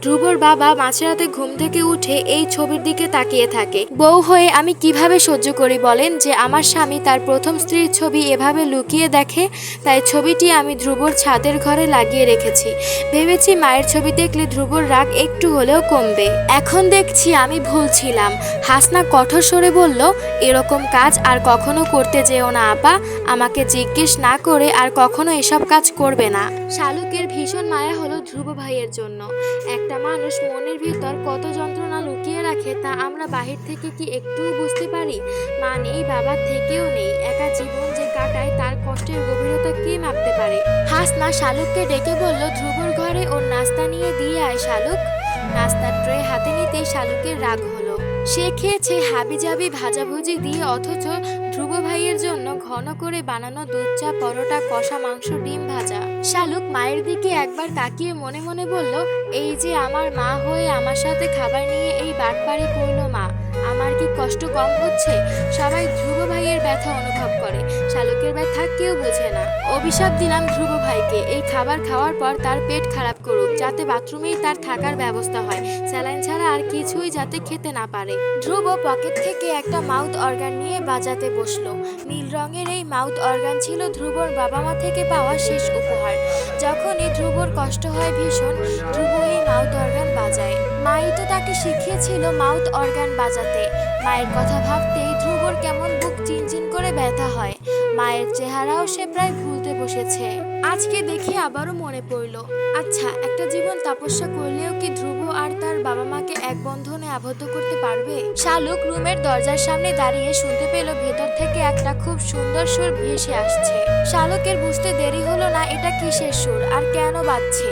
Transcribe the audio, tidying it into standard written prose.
ধ্রুবর বাবা মাঝরাতে ঘুম থেকে উঠে এই ছবির দিকে তাকিয়ে থাকে। বউ হয়ে আমি কিভাবে সহ্য করি বলেন যে আমার স্বামী তার প্রথম স্ত্রীর ছবি এভাবে লুকিয়ে দেখে। তাই ছবিটি আমি ধ্রুবর ছাদের ঘরে লাগিয়ে রেখেছি। ভেবেছি মায়ের ছবি দেখলে ধ্রুবর রাগ একটু হলেও কমবে। এখন দেখছি আমি ভুল ছিলাম। হাসনা কঠোর স্বরে বলল, এরকম কাজ আর কখনো করতে যেও না আপা। আমাকে জিজ্ঞেস না করে আর কখনো এসব কাজ করবে না। শালুকের ভীষণ মায়া হলো ধ্রুব ভাইয়ের জন্য। একটা মানুষ মনের ভিতর কত যন্ত্রণা লুকিয়ে রাখে তা আমরা বাহির থেকে কি একটুও বুঝতে পারি? মা নেই, বাবা থেকেও নেই, একা জীবন যে কাটায় তার কষ্টের গভীরতা কে মাপতে পারে? হাসনা শালুককে ডেকে বলল, ধ্রুবর ঘরে ওর নাস্তা নিয়ে দিয়ে আয় শালুক। নাস্তার ট্রে হাতে নিতেই শালুকের রাগ হলো। সে খেয়েছে হাবিজাবি ভাজাভুজি দিয়ে, অথচ ধ্রুব ভাইয়ের জন্য ঘন করে বানানো দুধ চা, পরোটা, কষা মাংস, ডিম ভাজা। শালুক মায়ের দিকে একবার তাকিয়ে মনে মনে বলল, এই যে আমার মা হয়ে আমার সাথে খাবার নিয়ে এই বাটপাড়ি করলো মা, আমার কি কষ্ট কম হচ্ছে? সবাই ধ্রুব ভাইয়ের ব্যথা অনুভব করে, শালুকের ব্যথা কেউ বোঝে না। অভিশাপ দিলাম ধ্রুব ভাইকে, এই খাবার খাওয়ার পর তার পেট খারাপ করুক, যাতে বাথরুমেই তার থাকার ব্যবস্থা হয়, স্যালাইন ছাড়া আর কিছুই যাতে খেতে না পারে। ধ্রুব পকেট থেকে একটা মাউথ অর্গান নিয়ে বাজাতে বসলো। নীল রঙের এই মাউথ অর্গান ছিল ধ্রুবর বাবা মা থেকে পাওয়া শেষ উপহার। যখনই ধ্রুবর কষ্ট হয় ভীষণ, ধ্রুব এই মাউথ অর্গান বাজায়। মাই তো তাকে শিখিয়েছিল মাউথ অর্গান বাজাতে। মায়ের কথা ভাবতেই ধ্রুবর কেমন বুক চিনচিন করে ব্যথা হয়। মায়ের চেহারাও সে প্রায় ভুলতে বসেছে। আজকে দেখে আবারও মনে পড়ল, আচ্ছা, একটা জীবন তপস্যা করলেও কি ধ্রুব আর তার বাবা মাকে এক বন্ধনে আবদ্ধ করতে পারবে? শালুক রুমের দরজার সামনে দাঁড়িয়ে শুনতে পেল ভেতর থেকে একটা খুব সুন্দর সুর ভেসে আসছে। শালুকের বুঝতে দেরি হলো না এটা কিসের সুর আর কেন বাজছে।